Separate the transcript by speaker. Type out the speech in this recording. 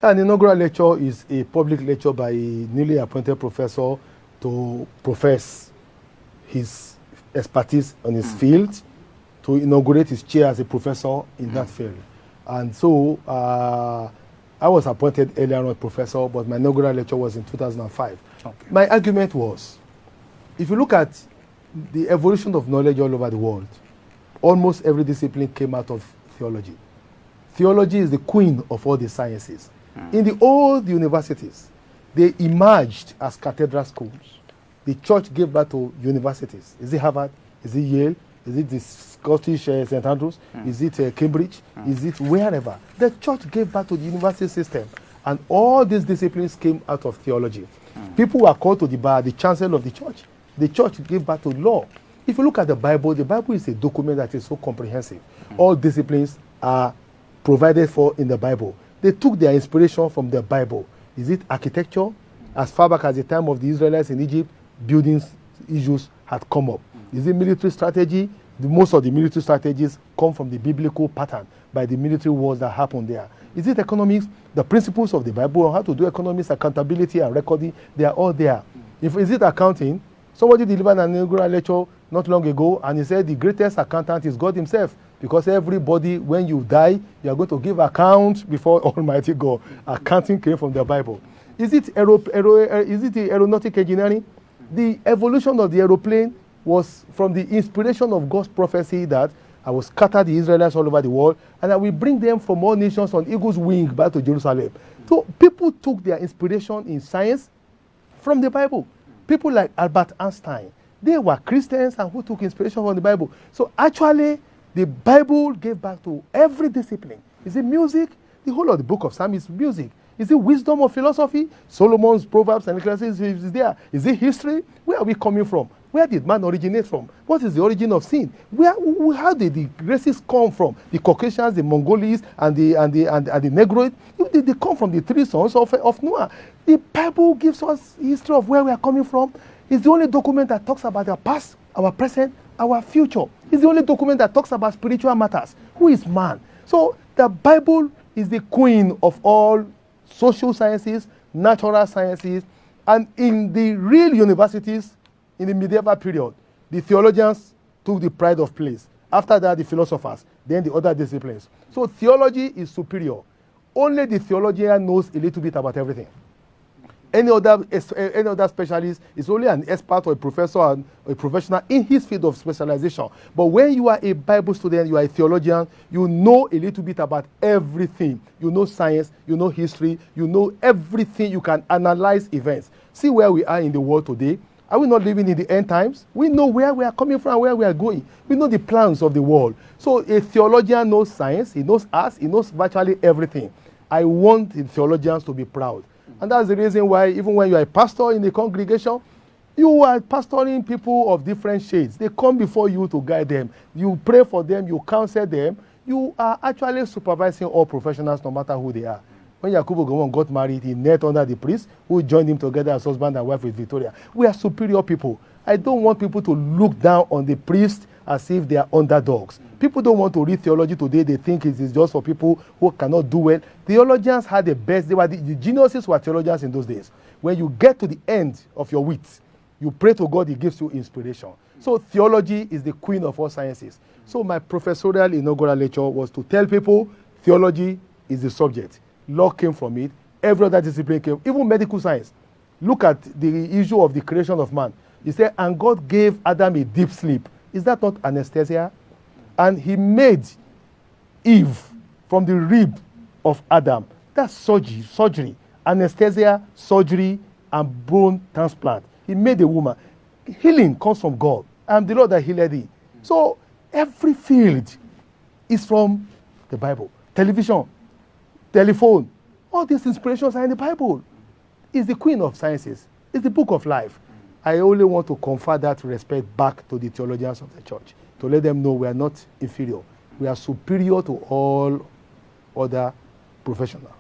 Speaker 1: An inaugural lecture is a public lecture by a newly appointed professor to profess his expertise on his field, to inaugurate his chair as a professor in that field. And so I was appointed earlier on professor, but my inaugural lecture was in 2005. Okay. My argument was, if you look at the evolution of knowledge all over the world, almost every discipline came out of theology. Theology is the queen of all the sciences. In the old universities, they emerged as cathedral schools. The church gave birth to universities. Is it Harvard? Is it Yale? Is it the Scottish St. Andrews? Is it Cambridge? Is it wherever? The church gave birth to the university system. And all these disciplines came out of theology. People were called to the bar, the chancellor of the church. The church gave birth to law. If you look at the Bible is a document that is so comprehensive. All disciplines are provided for in the Bible. They took their inspiration from the Bible. Is it architecture? As far back as the time of the Israelites in Egypt, building issues had come up. Is it military strategy? Most of the military strategies come from the biblical pattern by the military wars that happened there. Is it economics? The principles of the Bible on how to do economics, accountability, and recording, they are all there. Is it accounting? Somebody delivered an inaugural lecture not long ago, and he said the greatest accountant is God himself. Because everybody, when you die, you are going to give account before Almighty God. Accounting came from the Bible. Is it the aeronautic engineering? The evolution of the aeroplane was from the inspiration of God's prophecy that I will scatter the Israelites all over the world, and I will bring them from all nations on eagle's wing back to Jerusalem. So people took their inspiration in science from the Bible. People like Albert Einstein, they were Christians and who took inspiration from the Bible. So actually, the Bible gave back to every discipline. Is it music? The whole of the book of Psalms is music. Is it wisdom or philosophy? Solomon's Proverbs and Ecclesiastes is there. Is it history? Where are we coming from? Where did man originate from? What is the origin of sin? How did the races come from? The Caucasians, the Mongolis, and the Negroid, they come from the three sons of Noah. The Bible gives us history of where we are coming from. It's the only document that talks about our past, our present, our future. It's the only document that talks about spiritual matters. Who is man? So the Bible is the queen of all social sciences, natural sciences, and in the real universities in the medieval period, the theologians took the pride of place. After that, the philosophers, then the other disciplines. So theology is superior. Only the theologian knows a little bit about everything. Any other specialist is only an expert or a professor or a professional in his field of specialization. But when you are a Bible student, you are a theologian, you know a little bit about everything. You know science, you know history, you know everything. You can analyze events. See where we are in the world today. Are we not living in the end times? We know where we are coming from, where we are going. We know the plans of the world. So a theologian knows science, he knows us, he knows virtually everything. I want the theologians to be proud. And that's the reason why, even when you are a pastor in the congregation, you are pastoring people of different shades. They come before you to guide them. You pray for them, you counsel them. You are actually supervising all professionals, no matter who they are. When Yakubu Gowon got married, he knelt under the priest who joined him together as husband and wife with Victoria. We are superior people. I don't want people to look down on the priest as if they are underdogs. People don't want to read theology today. They think it is just for people who cannot do well. Theologians had the best. They were the geniuses were theologians in those days. When you get to the end of your wits, you pray to God, he gives you inspiration. So theology is the queen of all sciences. So my professorial inaugural lecture was to tell people theology is the subject. Law came from it. Every other discipline came, even medical science. Look at the issue of the creation of man. He said, and God gave Adam a deep sleep. Is that not anesthesia? And he made Eve from the rib of Adam. That's surgery, anesthesia, surgery, and bone transplant. He made a woman. Healing comes from God. I am the Lord that healed thee. So every field is from the Bible. Television, telephone, all these inspirations are in the Bible. It's the queen of sciences. It's the book of life. I only want to confer that respect back to the theologians of the church, to let them know we are not inferior. We are superior to all other professionals.